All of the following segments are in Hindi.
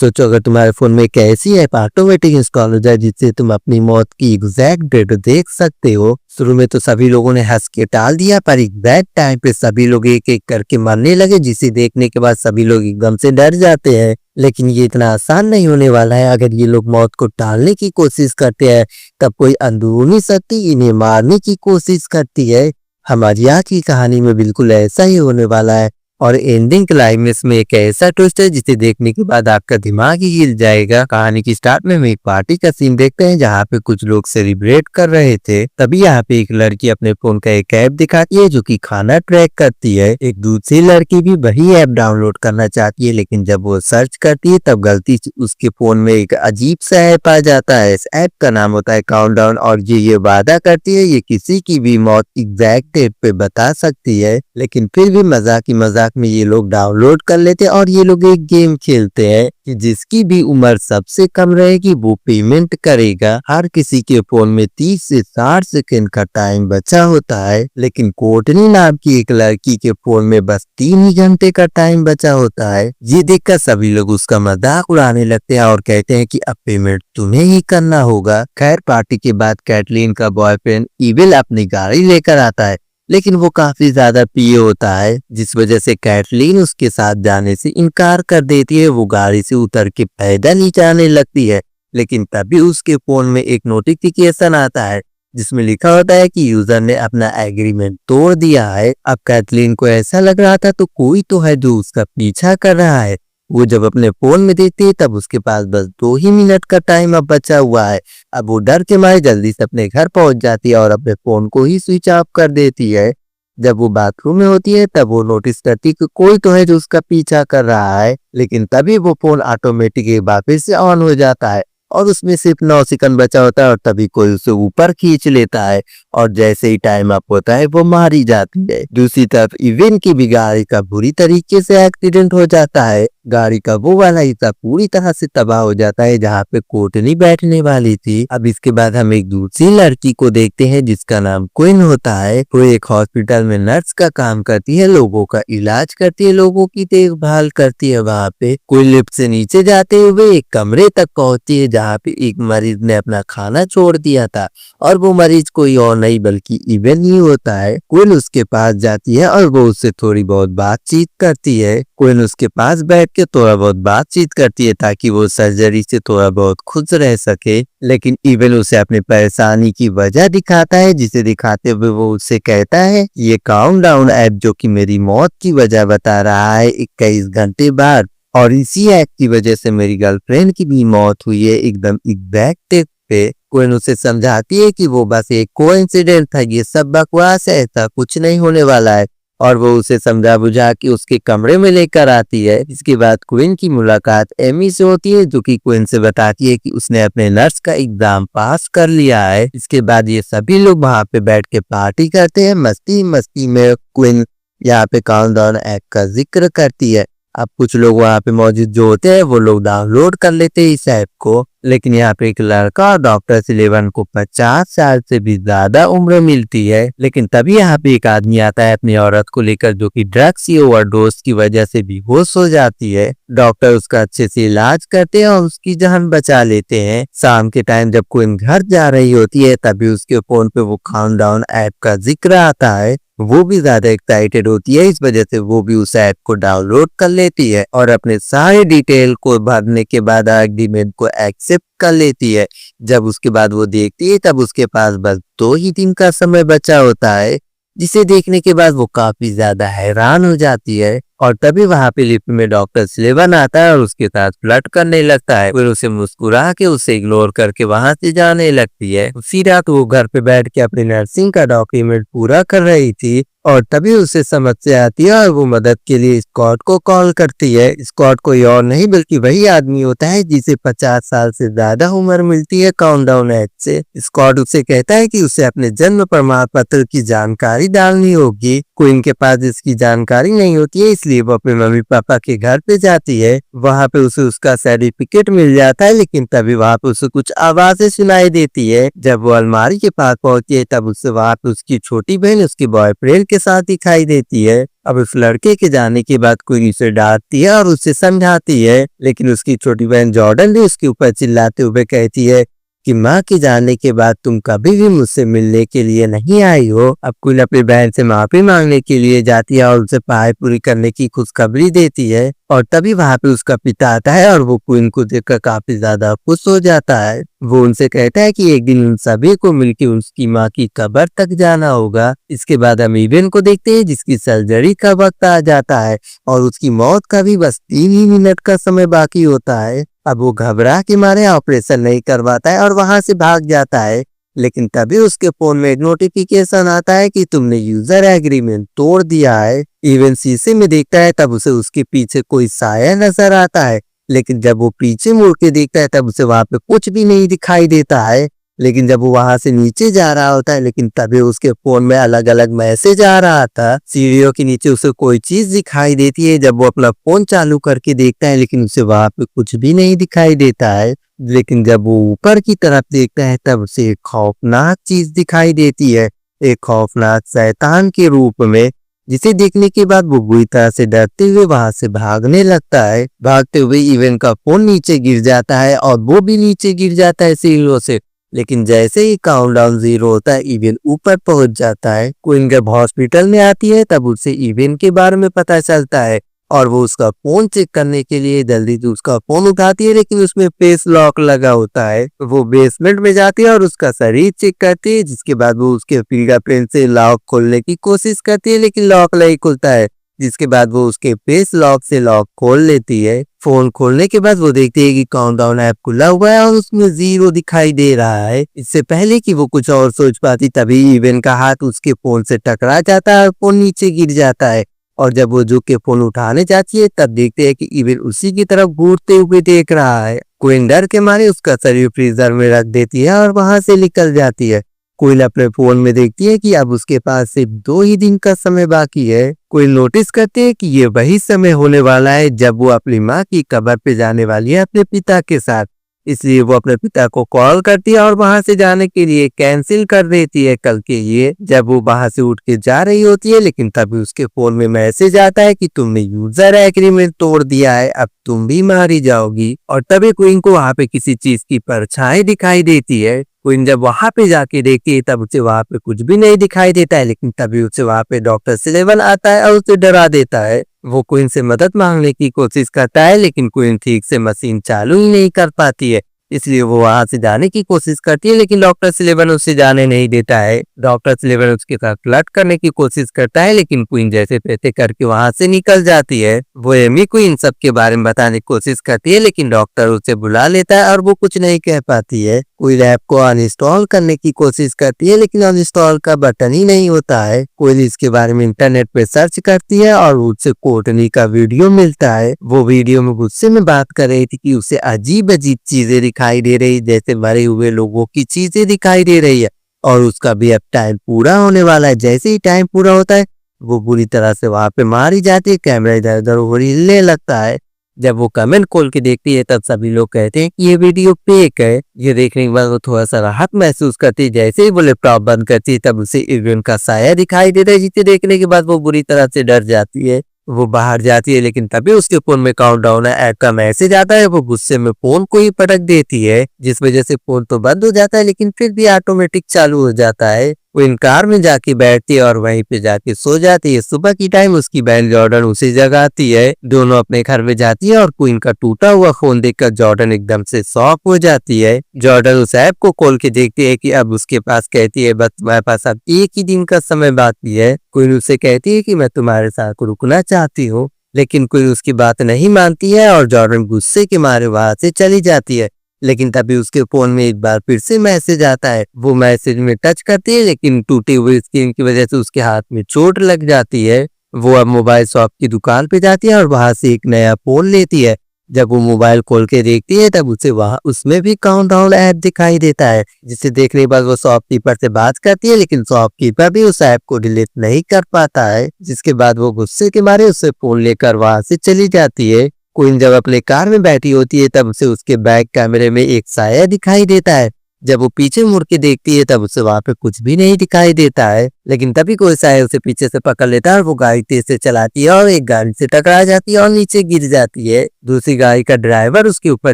सोचो अगर तुम्हारे फोन में एक ऐसी ऐप ऑटोमेटिक इंस्टॉल हो जाए जिससे तुम अपनी मौत की एग्जैक्ट डेट देख सकते हो। शुरू में तो सभी लोगों ने हंस के टाल दिया, पर एग्जैक्ट टाइम पे सभी लोग एक एक करके मरने लगे, जिसे देखने के बाद सभी लोग एकदम से डर जाते हैं। लेकिन ये इतना आसान नहीं होने वाला है। अगर ये लोग मौत को टालने की कोशिश करते हैं तब कोई अंदरूनी शक्ति इन्हें मारने की कोशिश करती है। हमारी आज की कहानी में बिल्कुल ऐसा ही होने वाला है और एंडिंग क्लाइमेक्स में एक ऐसा ट्विस्ट है जिसे देखने के बाद आपका दिमाग ही हिल जाएगा। कहानी की स्टार्ट में हम एक पार्टी का सीन देखते हैं जहाँ पे कुछ लोग सेलिब्रेट कर रहे थे। तभी यहाँ पे एक लड़की अपने फोन का एक ऐप दिखाती है जो कि खाना ट्रैक करती है। एक दूसरी लड़की भी वही ऐप डाउनलोड करना चाहती है, लेकिन जब वो सर्च करती है तब गलती से उसके फोन में एक अजीब सा ऐप आ जाता है। इस ऐप का नाम होता है काउंटडाउन और ये वादा करती है ये किसी की भी मौत एग्जैक्ट डेट पे बता सकती है। लेकिन फिर भी मजाक ही मजाक में ये लोग डाउनलोड कर लेते हैं और ये लोग एक गेम खेलते हैं कि जिसकी भी उम्र सबसे कम रहेगी वो पेमेंट करेगा। हर किसी के फोन में 30 से 60 सेकंड का टाइम बचा होता है, लेकिन कोटनी नाम की एक लड़की के फोन में बस 3 ही घंटे का टाइम बचा होता है। ये देखकर सभी लोग उसका मजाक उड़ाने लगते हैं और कहते हैं कि अब पेमेंट तुम्हें ही करना होगा। खैर पार्टी के बाद कैटलीन का बॉयफ्रेंड इविल अपनी गाड़ी लेकर आता है, लेकिन वो काफी ज्यादा पिए होता है, जिस वजह से कैटलीन उसके साथ जाने से इनकार कर देती है। वो गाड़ी से उतर के पैदल ही जाने लगती है, लेकिन तभी उसके फोन में एक नोटिफिकेशन आता है जिसमें लिखा होता है कि यूजर ने अपना एग्रीमेंट तोड़ दिया है। अब कैटलीन को ऐसा लग रहा था तो कोई तो है जो उसका पीछा कर रहा है। वो जब अपने फोन में देखती है तब उसके पास बस 2 ही मिनट का टाइम अब बचा हुआ है। अब वो डर के मारे जल्दी से अपने घर पहुंच जाती है और अपने फोन को ही स्विच ऑफ कर देती है। जब वो बाथरूम में होती है तब वो नोटिस करती है कि कोई तो है जो उसका पीछा कर रहा है, लेकिन तभी वो फोन ऑटोमेटिक वापस से ऑन हो जाता है और उसमें सिर्फ 9 सेकंड बचा होता है और तभी कोई उसे ऊपर खींच लेता है और जैसे ही टाइम अप होता है वो मारी जाती है। दूसरी तरफ इवेन की भी गाड़ी का बुरी तरीके से एक्सीडेंट हो जाता है। गाड़ी का वो वाला हिस्सा पूरी तरह से तबाह हो जाता है जहाँ पे कोटनी बैठने वाली थी। अब इसके बाद हम एक दूसरी लड़की को देखते हैं जिसका नाम क्वीन होता है। वो एक हॉस्पिटल में नर्स का काम करती है, लोगों का इलाज करती है, लोगों की देखभाल करती है। वहाँ पे कोई लिफ्ट से नीचे जाते हुए एक कमरे तक पहुंचती है जहाँ पे एक मरीज ने अपना खाना छोड़ दिया था और वो मरीज कोई और नहीं बल्कि इवेन ही होता है। क्वीन उसके पास जाती है और वो उससे थोड़ी बहुत बातचीत करती है। क्वीन उसके पास बैठ के थोड़ा बहुत बातचीत करती है ताकि वो सर्जरी से थोड़ा बहुत खुश रह सके, लेकिन इवेन उसे अपनी परेशानी की वजह दिखाता है, जिसे दिखाते हुए वो उससे कहता है ये काउंटडाउन ऐप जो कि मेरी मौत की वजह बता रहा है 21 घंटे बाद, और इसी ऐप की वजह से मेरी गर्लफ्रेंड की भी मौत हुई है एकदम एग्जैक्ट डेट पे। क्वीन उसे समझाती है कि वो बस एक कोइंसिडेंस था, ये सब बकवास है, ऐसा कुछ नहीं होने वाला है, और वो उसे समझा बुझा के उसके कमरे में लेकर आती है। इसके बाद क्वीन की मुलाकात एमी से होती है जो कि क्वीन से बताती है कि उसने अपने नर्स का एग्जाम पास कर लिया है। इसके बाद ये सभी लोग वहाँ पे बैठ के पार्टी करते हैं। मस्ती मस्ती में क्वीन यहाँ पे काउंटडाउन ऐप का जिक्र करती है। अब कुछ लोग वहाँ पे मौजूद जो होते हैं वो लोग डाउनलोड कर लेते हैं इस ऐप को, लेकिन यहाँ पे एक लड़का और डॉक्टर सिलेवन को 50 साल से भी ज्यादा उम्र मिलती है। लेकिन तभी यहाँ पे एक आदमी आता है अपनी औरत को लेकर जो कि ड्रग्स की ओवरडोज की वजह से बेहोश हो जाती है। डॉक्टर उसका अच्छे से इलाज करते हैं और उसकी जान बचा लेते हैं। शाम के टाइम जब कोई घर जा रही होती है तभी उसके फोन पे वो काउंटडाउन ऐप का जिक्र आता है। वो भी ज्यादा एक्साइटेड होती है, इस वजह से वो भी उस ऐप को डाउनलोड कर लेती है और अपने सारे डिटेल को भरने के बाद एग्रीमेंट को एक्सेप्ट कर लेती है। जब उसके बाद वो देखती है तब उसके पास बस 2 ही दिन का समय बचा होता है, जिसे देखने के बाद वो काफी ज्यादा हैरान हो जाती है। और तभी वहाँ पे लिफ्ट में डॉक्टर सिलेवन आता है और उसके साथ फ्लर्ट करने लगता है। फिर उसे मुस्कुरा के उसे इग्नोर करके वहाँ से जाने लगती है। उसी रात वो घर पे बैठ के अपनी नर्सिंग का डॉक्यूमेंट पूरा कर रही थी और तभी उसे समझ से आती है और वो मदद के लिए स्कॉट को कॉल करती है। स्कॉट कोई और नहीं बल्कि वही आदमी होता है जिसे 50 साल से ज्यादा उम्र मिलती है काउंटडाउन ऐप से। स्कॉट उसे कहता है कि उसे अपने जन्म प्रमाण पत्र की जानकारी डालनी होगी। क्वीन के पास इसकी जानकारी नहीं होती है, इसलिए इसलिए वो अपने मम्मी पापा के घर पे जाती है। वहाँ पे उसे उसका सर्टिफिकेट मिल जाता है, लेकिन तभी वहाँ पे उसे कुछ आवाजें सुनाई देती है। जब वो अलमारी के पास पहुंचती है तब उसे वहाँ पे उसकी छोटी बहन उसके बॉयफ्रेंड के साथ दिखाई देती है। अब उस लड़के के जाने के बाद कोई उसे डांटती है और उसे समझाती है, लेकिन उसकी छोटी बहन जॉर्डन भी उसके ऊपर चिल्लाते हुए कहती है कि माँ के जाने के बाद तुम कभी भी मुझसे मिलने के लिए नहीं आई हो। अब क्वीन अपनी बहन से माफी मांगने के लिए जाती है और उसे पढ़ाई पूरी करने की खुशखबरी देती है, और तभी वहाँ पे उसका पिता आता है और वो क्वीन को देखकर काफी ज्यादा खुश हो जाता है। वो उनसे कहता है कि एक दिन उन सभी को मिलकर उसकी माँ की कब्र तक जाना होगा। इसके बाद हम इवेन को देखते हैं जिसकी सर्जरी का वक्त आ जाता है और उसकी मौत का भी बस 3 ही मिनट का समय बाकी होता है। अब वो घबरा के मारे ऑपरेशन नहीं करवाता है और वहां से भाग जाता है, लेकिन तभी उसके फोन में एक नोटिफिकेशन आता है कि तुमने यूजर एग्रीमेंट तोड़ दिया है। इवन शीशे में देखता है तब उसे उसके पीछे कोई साया नजर आता है, लेकिन जब वो पीछे मुड़ के देखता है तब उसे वहां पे कुछ भी नहीं दिखाई देता है। लेकिन जब वो वहां से नीचे जा रहा होता है, लेकिन तभी उसके फोन में अलग अलग मैसेज आ रहा था। सीढ़ियों के नीचे उसे कोई चीज दिखाई देती है। जब वो अपना फोन चालू करके देखता है, लेकिन उसे वहां पे कुछ भी नहीं दिखाई देता है। लेकिन जब वो ऊपर की तरफ देखता है तब उसे एक खौफनाक चीज दिखाई देती है, एक खौफनाक शैतान के रूप में, जिसे देखने के बाद वो बुरी तरह से डरते हुए वहां से भागने लगता है। भागते हुए इवन का फोन नीचे गिर जाता है और वो भी नीचे गिर जाता है सीढ़ियों से। लेकिन जैसे ही काउंटडाउन 0 होता है इवेन ऊपर पहुंच जाता है। क्वीन जब हॉस्पिटल में आती है तब उसे इवेन के बारे में पता चलता है और वो उसका फोन चेक करने के लिए जल्दी से उसका फोन उठाती है, लेकिन उसमें फेस लॉक लगा होता है। वो बेसमेंट में जाती है और उसका शरीर चेक करती है, जिसके बाद वो उसके फिंगरप्रिंट से लॉक खोलने की कोशिश करती है, लेकिन लॉक नहीं खुलता है। जिसके बाद वो उसके फेस लॉक से लॉक खोल लेती है। फोन खोलने के बाद वो देखती है कि काउंटडाउन ऐप खुला हुआ है और उसमें 0 दिखाई दे रहा है। इससे पहले कि वो कुछ और सोच पाती तभी इवेन का हाथ उसके फोन से टकरा जाता है और फोन नीचे गिर जाता है। और जब वो झुक के फोन उठाने जाती है तब देखते हैं कि इवेन उसी की तरफ घूरते हुए देख रहा है। क्वीन डर के मारे उसका शरीर फ्रीजर में रख देती है और वहां से निकल जाती है। क्वीन अपने फोन में देखती है कि अब उसके पास सिर्फ 2 ही दिन का समय बाकी है। क्वीन नोटिस करते है कि ये वही समय होने वाला है जब वो अपनी माँ की कब्र पे जाने वाली है अपने पिता के साथ। इसलिए वो अपने पिता को कॉल करती है और वहां से जाने के लिए कैंसिल कर देती है कल के लिए। जब वो वहां से उठ के जा रही होती है, लेकिन तभी उसके फोन में मैसेज आता है कि तुमने यूजर एग्रीमेंट तोड़ दिया है, अब तुम भी मारी जाओगी। और तभी क्वीन को वहां पे किसी चीज की परछाई दिखाई देती है। क्वीन जब वहां पे जाके देखती है तब उसे वहां पे कुछ भी नहीं दिखाई देता है, लेकिन तभी उसे वहां पे डॉक्टर सिलेवन आता है और उसे डरा देता है। वो क्वीन से मदद मांगने की कोशिश करता है, लेकिन क्वीन ठीक से मशीन चालू ही नहीं कर पाती है। इसलिए वो वहां से जाने की कोशिश करती है, लेकिन डॉक्टर सिलेवन उसे जाने नहीं देता है। डॉक्टर सिलेवन उसके साथ फ्लर्ट करने की कोशिश करता है, लेकिन क्वीन जैसे तैसे करके वहां से निकल जाती है। वो एमी को इन सब के बारे में बताने की कोशिश करती है, लेकिन डॉक्टर उसे बुला लेता है और वो कुछ नहीं कह पाती है। कोई ऐप को अनइंस्टॉल करने की कोशिश करती है, लेकिन अनइंस्टॉल का बटन ही नहीं होता है। कोई इसके बारे में इंटरनेट पे सर्च करती है और उससे कोर्टनी का वीडियो मिलता है। वो वीडियो में गुस्से में बात कर रही थी कि उसे अजीब अजीब चीजें दिखाई दे रही, जैसे मरे हुए लोगों की चीजें दिखाई दे रही है और उसका भी अब टाइम पूरा होने वाला है। जैसे ही टाइम पूरा होता है वो बुरी तरह से वहां पे मारी जाती है। कैमरा इधर उधर हिलने लगता है। जब वो कमेंट खोल के देखती है तब सभी लोग कहते हैं कि ये वीडियो फेक है। ये देखने के बाद वो थोड़ा सा राहत महसूस करती है। जैसे ही वो लैपटॉप बंद करती है तब उसे इवेन का साया दिखाई देता है, जिसे देखने के बाद वो बुरी तरह से डर जाती है। वो बाहर जाती है, लेकिन तभी उसके फोन में काउंटडाउन ऐप का मैसेज आता है। वो गुस्से में फोन को ही पटक देती है, जिस वजह से फोन तो बंद हो जाता है, लेकिन फिर भी ऑटोमेटिक चालू हो जाता है। वो इन कार में जाके बैठती है और वहीं पे जाके सो जाती है। सुबह की टाइम उसकी बहन जॉर्डन उसे जगाती है। दोनों अपने घर में जाती है और क्वीन का टूटा हुआ फोन देखकर जॉर्डन एकदम से शॉक हो जाती है। जॉर्डन उस ऐप को खोल के देखती है कि अब उसके पास, कहती है बस तुम्हारे पास अब 1 ही दिन का समय बाकी है। क्वीन उससे कहती है कि मैं तुम्हारे साथ रुकना चाहती हूँ, लेकिन क्वीन उसकी बात नहीं मानती है और जॉर्डन गुस्से के मारे वहां से चली जाती है। लेकिन तभी उसके फोन में एक बार फिर से मैसेज आता है। वो मैसेज में टच करती है, लेकिन टूटी हुई स्क्रीन की वजह से उसके हाथ में चोट लग जाती है। वो अब मोबाइल शॉप की दुकान पे जाती है और वहां से एक नया फोन लेती है, जब वो मोबाइल खोल के देखती है तब उसे वहाँ उसमें भी काउंटडाउन ऐप दिखाई देता है, जिसे देखने के बाद वो शॉपकीपर से बात करती है, लेकिन शॉपकीपर भी उस ऐप को डिलीट नहीं कर पाता है। जिसके बाद वो गुस्से के मारे उससे फोन लेकर वहां से चली जाती है। क्वीन जब अपने कार में बैठी होती है तब उसे उसके बैक कैमरे में एक साया दिखाई देता है। जब वो पीछे मुड़ के देखती है तब उसे वहां पे कुछ भी नहीं दिखाई देता है, लेकिन तभी कोई साया उसे पीछे से पकड़ लेता है और वो गाड़ी तेज से चलाती है और एक गाड़ी से टकरा जाती है और नीचे गिर जाती है। दूसरी गाड़ी का ड्राइवर उसके ऊपर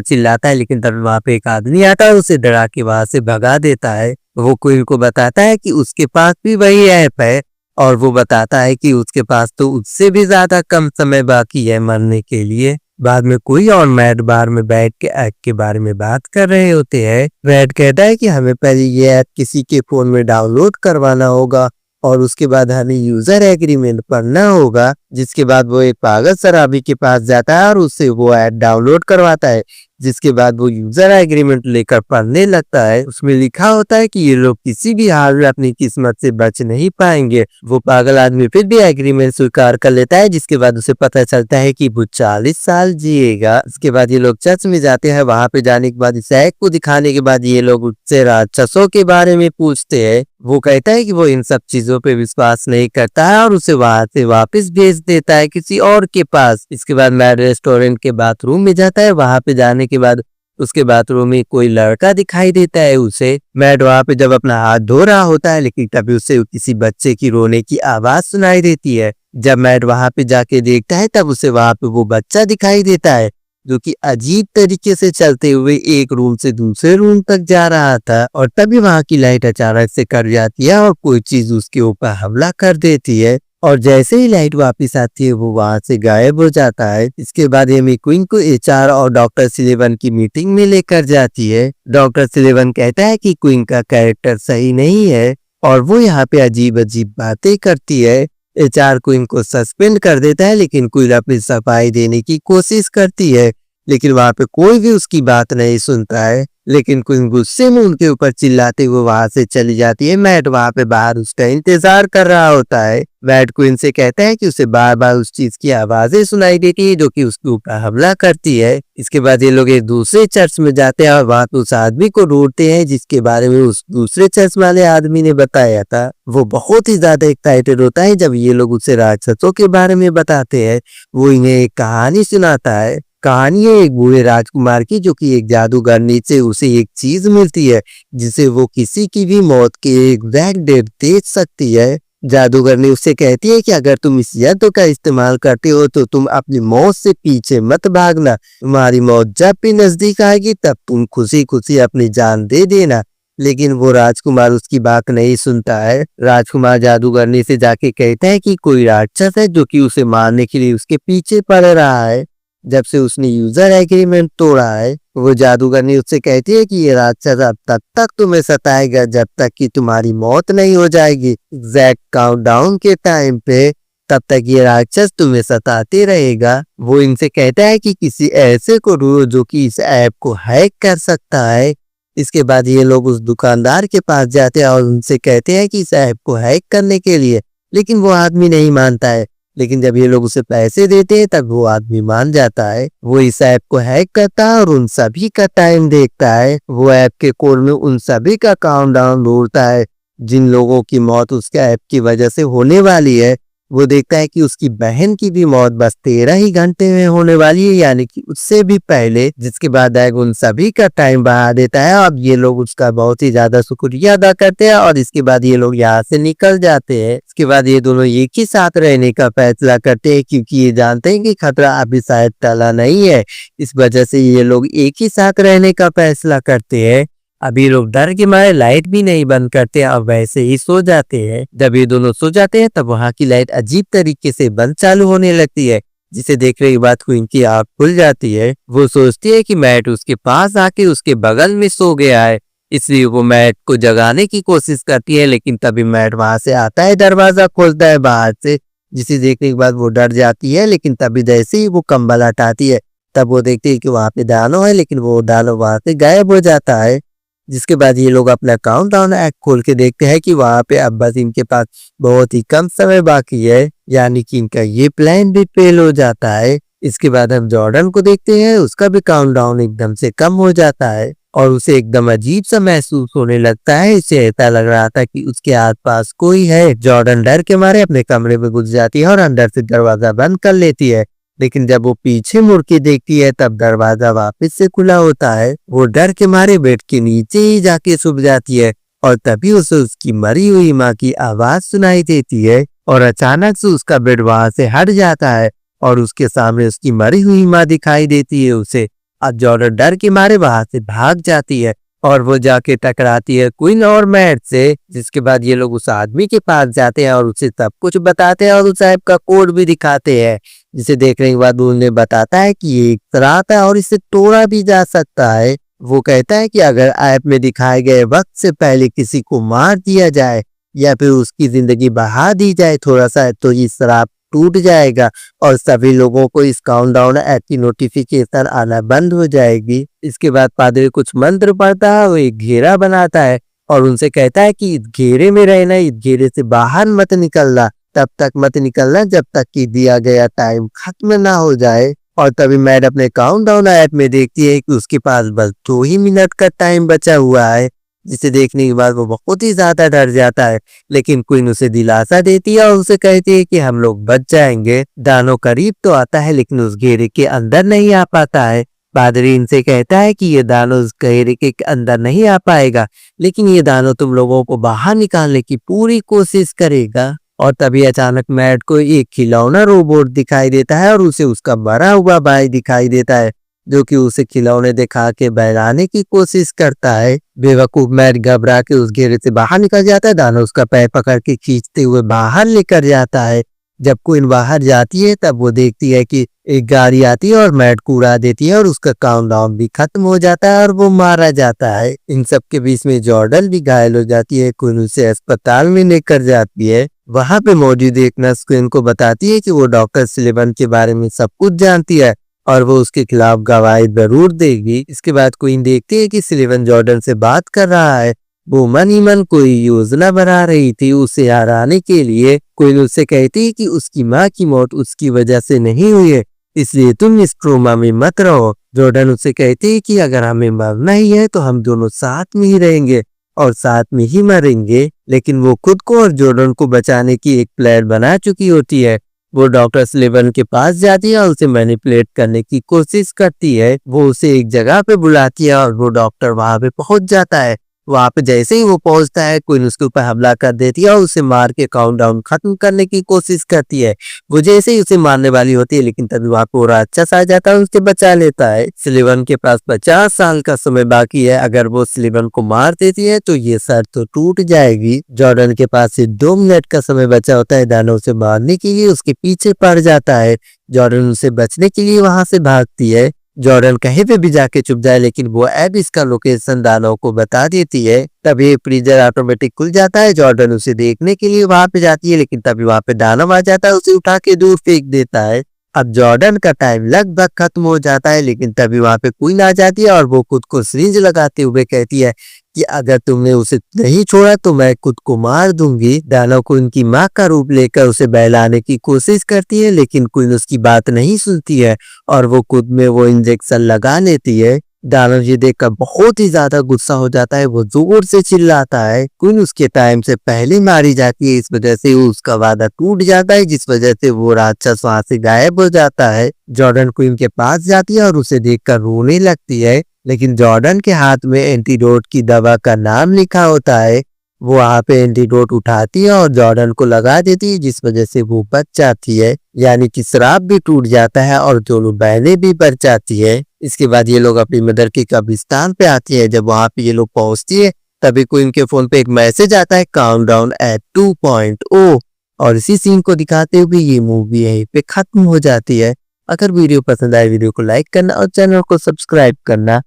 चिल्लाता है, लेकिन तभी वहां पे एक आदमी आता है और उसे डरा के वहां से भगा देता है। वो क्वीन को बताता है कि उसके पास भी वही ऐप है और वो बताता है कि उसके पास तो उससे भी ज्यादा कम समय बाकी है मरने के लिए। बाद में कोई और मैट बार में बैठ के ऐप के बारे में बात कर रहे होते हैं। मैट कहता है कि हमें पहले ये ऐप किसी के फोन में डाउनलोड करवाना होगा और उसके बाद हमें यूजर एग्रीमेंट पढ़ना होगा। जिसके बाद वो एक पागल शराबी के पास जाता है और उससे वो ऐप डाउनलोड करवाता है। जिसके बाद वो यूजर एग्रीमेंट लेकर पढ़ने लगता है। उसमें लिखा होता है कि ये लोग किसी भी हाल में अपनी किस्मत से बच नहीं पाएंगे। वो पागल आदमी फिर भी एग्रीमेंट स्वीकार कर लेता है, जिसके बाद उसे पता चलता है कि वो 40 साल जिएगा। इसके बाद ये लोग चर्च में जाते हैं। वहां पे जाने के बाद इस ऐप को दिखाने के बाद ये लोग उससे राक्षसों के बारे में पूछते हैं। वो कहता है कि वो इन सब चीजों पे विश्वास नहीं करता है और उसे वहां से वापस भेज देता है किसी और के पास। इसके बाद मैट रेस्टोरेंट के बाथरूम में जाता है। वहां पे जाने के बाद उसके बाथरूम में कोई लड़का दिखाई देता है उसे। मैट वहां पे जब अपना हाथ धो रहा होता है, लेकिन तभी उसे किसी बच्चे की रोने की आवाज सुनाई देती है। जब मैट वहां पे जाके देखता है तब उसे वहां पे वो बच्चा दिखाई देता है, जो कि अजीब तरीके से चलते हुए एक रूम से दूसरे रूम तक जा रहा था। और तभी वहां की लाइट अचानक से कट जाती है और कोई चीज उसके ऊपर हमला कर देती है। और जैसे ही लाइट वापस आती है वो वहां से गायब हो जाता है। इसके बाद एमी क्वीन को एचआर और डॉक्टर सिलेवन की मीटिंग में लेकर जाती है। डॉक्टर सिलेवन कहता है कि क्वीन का कैरेक्टर सही नहीं है और वो यहाँ पे अजीब अजीब बातें करती है। एचआर क्वीन को सस्पेंड कर देता है, लेकिन क्वीन अपनी सफाई देने की कोशिश करती है, लेकिन वहां पे कोई भी उसकी बात नहीं सुनता है। लेकिन क्वीन गुस्से में उनके ऊपर चिल्लाते हुए वहां से चली जाती है। मैट वहां पे बाहर उसका इंतजार कर रहा होता है। मैट क्वीन से कहता है कि उसे बार बार उस चीज की आवाजें सुनाई देती है जो कि उसके ऊपर हमला करती है। इसके बाद ये लोग एक दूसरे चर्च में जाते हैं और वहां पे उस आदमी को ढूंढते हैं जिसके बारे में उस दूसरे चर्च वाले आदमी ने बताया था। वो बहुत ही ज्यादा एक्साइटेड होता है जब ये लोग उसे राक्षसों के बारे में बताते हैं। वो इन्हें एक कहानी सुनाता है। कहानी है एक बूढ़े राजकुमार की, जो कि एक जादूगरनी से उसे एक चीज मिलती है जिसे वो किसी की भी मौत की एग्जैक्ट डेट देख सकती है। जादूगरनी उससे कहती है कि अगर तुम इस यंत्र का इस्तेमाल करते हो तो तुम अपनी मौत से पीछे मत भागना। तुम्हारी मौत जब भी नजदीक आएगी तब तुम खुशी खुशी अपनी जान दे देना। लेकिन वो राजकुमार उसकी बात नहीं सुनता है। राजकुमार जादूगरनी से जाके कहता है कि कोई राक्षस है जो कि उसे मारने के लिए उसके पीछे पड़ रहा है जब से उसने यूजर एग्रीमेंट तोड़ा है। वो जादूगरनी उससे कहती है कि ये राक्षस अब तब तक तुम्हें सताएगा जब तक कि तुम्हारी मौत नहीं हो जाएगी एग्जैक्ट काउंटडाउन के टाइम पे। तब तक ये राक्षस तुम्हें सताते रहेगा। वो इनसे कहता है कि किसी ऐसे को ढूंढो जो कि इस ऐप को हैक कर सकता है। इसके बाद ये लोग उस दुकानदार के पास जाते हैं और उनसे कहते हैं कि इस ऐप को हैक करने के लिए, लेकिन वो आदमी नहीं मानता है। लेकिन जब ये लोग उसे पैसे देते हैं तब वो आदमी मान जाता है। वो इस ऐप को हैक करता है और उन सभी का टाइम देखता है। वो ऐप के कोड में उन सभी का काउंटडाउन ढूंढता है जिन लोगों की मौत उसके ऐप की वजह से होने वाली है। वो देखता है कि उसकी बहन की भी मौत बस 13 ही घंटे में होने वाली है, यानी कि उससे भी पहले। जिसके बाद एग उन सभी का टाइम बढ़ा देता है। अब ये लोग उसका बहुत ही ज्यादा शुक्रिया अदा करते हैं और इसके बाद ये लोग यहाँ से निकल जाते हैं। इसके बाद ये दोनों एक ही साथ रहने का फैसला करते हैं, क्योंकि ये जानते हैं कि खतरा अभी शायद टला नहीं है। इस वजह से ये लोग एक ही साथ रहने का फैसला करते हैं। अभी लोग डर के मारे लाइट भी नहीं बंद करते और वैसे ही सो जाते हैं। जब ये दोनों सो जाते हैं तब वहां की लाइट अजीब तरीके से बंद चालू होने लगती है, जिसे देखने के बाद क्वीन की आंख खुल जाती है। वो सोचती है कि मैट उसके पास आके उसके बगल में सो गया है, इसलिए वो मैट को जगाने की कोशिश करती है। लेकिन तभी मैट वहां से आता है, दरवाजा खोलता है बाहर से, जिसे देखने के बाद वो डर जाती है। लेकिन तभी जैसे ही वो कंबल हटाती है तब वो देखती है कि वहां पे दानो है, लेकिन वो दानो वहां से गायब हो जाता है। जिसके बाद ये लोग अपना काउंटडाउन ऐप खोल के देखते हैं कि वहां पे अब बस इनके पास बहुत ही कम समय बाकी है, यानी कि इनका ये प्लान भी फेल हो जाता है। इसके बाद हम जॉर्डन को देखते हैं, उसका भी काउंटडाउन एकदम से कम हो जाता है और उसे एकदम अजीब सा महसूस होने लगता है। इसे ऐसा लग रहा था कि उसके आसपास कोई है। जॉर्डन डर के मारे अपने कमरे में घुस जाती है और अंदर से दरवाजा बंद कर लेती है, लेकिन जब वो पीछे मुड़ के देखती है तब दरवाजा वापस से खुला होता है। वो डर के मारे बेड के नीचे ही जाके छुप जाती है और तभी उसे उसकी मरी हुई माँ की आवाज सुनाई देती है और अचानक से उसका बेड वहां से हट जाता है और उसके सामने उसकी मरी हुई माँ दिखाई देती है उसे। अब जॉर्डन डर के मारे वहां से भाग जाती है और वो जाके टकराती है क्वीन और मैट से, जिसके बाद ये लोग उस आदमी के पास जाते हैं और उसे सब कुछ बताते हैं और उस ऐप का कोड भी दिखाते हैं, जिसे देखने के बाद वो उन्हें बताता है कि ये एक शराब है और इसे तोड़ा भी जा सकता है। वो कहता है कि अगर ऐप में दिखाए गए वक्त से पहले किसी को मार दिया जाए या फिर उसकी जिंदगी बहा दी जाए थोड़ा सा, तो ये शराब टूट जाएगा और सभी लोगों को इस काउंटडाउन ऐप की नोटिफिकेशन आना बंद हो जाएगी। इसके बाद पादरी कुछ मंत्र पढ़ता है, वो एक घेरा बनाता है और उनसे कहता है कि इस घेरे में रहना, इस घेरे से बाहर मत निकलना, तब तक मत निकलना जब तक कि दिया गया टाइम खत्म ना हो जाए। और तभी मैड अपने काउंटडाउन ऐप में देखती है कि उसके पास बस 2 ही मिनट का टाइम बचा हुआ है, जिसे देखने के बाद वो बहुत ही ज्यादा डर जाता है। लेकिन क्वीन उसे दिलासा देती है और उसे कहती है कि हम लोग बच जाएंगे। दानो करीब तो आता है लेकिन उस घेरे के अंदर नहीं आ पाता है। पादरी इनसे कहता है कि ये दानो उस घेरे के अंदर नहीं आ पाएगा, लेकिन ये दानो तुम लोगों को बाहर निकालने की पूरी कोशिश करेगा। और तभी अचानक मैट को एक खिलौना रोबोट दिखाई देता है और उसे उसका मरा हुआ भाई दिखाई देता है, जो कि उसे खिलौने दिखा के बहलाने की कोशिश करता है। बेवकूफ मैट घबरा के उस घेरे से बाहर निकल जाता है। दानो उसका पैर पकड़ के खींचते हुए बाहर लेकर जाता है। जब क्वीन बाहर जाती है तब वो देखती है कि एक गाड़ी आती है और मैट को उड़ा देती है और उसका काउंटडाउन भी खत्म हो जाता है और वो मारा जाता है। इन सब के बीच में जॉर्डन भी घायल हो जाती है। क्वीन उसे अस्पताल में लेकर जाती है। वहां पे मौजूद एक नर्स क्वीन को बताती है कि वो डॉक्टर सुलिवन के बारे में सब कुछ जानती है और वो उसके खिलाफ गवाही जरूर देगी। इसके बाद क्वीन देखती है कि सुलिवन जॉर्डन से बात कर रहा है। वो मन ही मन कोई योजना बना रही थी उसे हराने के लिए। क्वीन उससे कहती है कि उसकी माँ की मौत उसकी वजह से नहीं हुई है, इसलिए तुम इस ट्रोमा में मत रहो। जॉर्डन उससे कहती है कि अगर हमें मरना ही है तो हम दोनों साथ में ही रहेंगे और साथ में ही मरेंगे। लेकिन वो खुद को और जॉर्डन को बचाने की एक प्लान बना चुकी होती है। वो डॉक्टर सुलिवन के पास जाती है और उसे मैनिपुलेट करने की कोशिश करती है। वो उसे एक जगह पे बुलाती है और वो डॉक्टर वहां पे पहुंच जाता है। वहां पे जैसे ही वो पहुंचता है क्वीन उसके ऊपर हमला कर देती है और उसे मार के काउंटडाउन खत्म करने की कोशिश करती है। वो जैसे ही उसे मारने वाली होती है लेकिन तभी वहां पे राक्षस आ जाता है, उसे बचा लेता है। सुलिवन के पास 50 साल का समय बाकी है। अगर वो सुलिवन को मार देती है तो ये शर्त तो टूट जाएगी। जॉर्डन के पास सिर्फ 2 मिनट का समय बचा होता है। दानो उसे मारने के लिए उसके पीछे पड़ जाता है। जॉर्डन उसे बचने के लिए वहां से भागती है। जॉर्डन कहीं पे भी जाके छुप जाए लेकिन वो ऐप इसका लोकेशन दानव को बता देती है। तभी फ्रीजर ऑटोमेटिक खुल जाता है। जॉर्डन उसे देखने के लिए वहां पे जाती है लेकिन तभी वहां पे दानव आ जाता है, उसे उठा के दूर फेंक देता है। अब जॉर्डन का टाइम लगभग खत्म हो जाता है लेकिन तभी वहां पे क्वीन आ जाती है और वो खुद को सिरिंज लगाते हुए कहती है कि अगर तुमने उसे नहीं छोड़ा तो मैं खुद को मार दूंगी। दानव को उनकी माँ का रूप लेकर उसे बहलाने की कोशिश करती है लेकिन क्वीन उसकी बात नहीं सुनती है और वो खुद में वो इंजेक्शन लगा लेती है। दानव ये देखकर बहुत ही ज्यादा गुस्सा हो जाता है। वो जोर से चिल्लाता है। क्वीन उसके टाइम से पहले मारी जाती है, इस वजह से उसका वादा टूट जाता है, जिस वजह से वो राक्षस वहां से गायब हो जाता है। जॉर्डन क्वीन के पास जाती है और उसे देखकर रोने लगती है लेकिन जॉर्डन के हाथ में एंटीडोट की दवा का नाम लिखा होता है। वो वहां पे एंटीडोट उठाती है और जॉर्डन को लगा देती है, जिस वजह से वो बच जाती है। यानी कि श्राप भी टूट जाता है और दोनों बहनें भी बच जाती है। इसके बाद ये लोग अपनी मदर के कब्रिस्तान पे आती है। जब वहां पे ये लोग पहुंचती है तभी कोई इनके फोन पे एक मैसेज आता है, काउंटडाउन एट 2.0, और इसी सीन को दिखाते हुए ये मूवी यहीं पे खत्म हो जाती है। अगर वीडियो पसंद आए वीडियो को लाइक करना और चैनल को सब्सक्राइब करना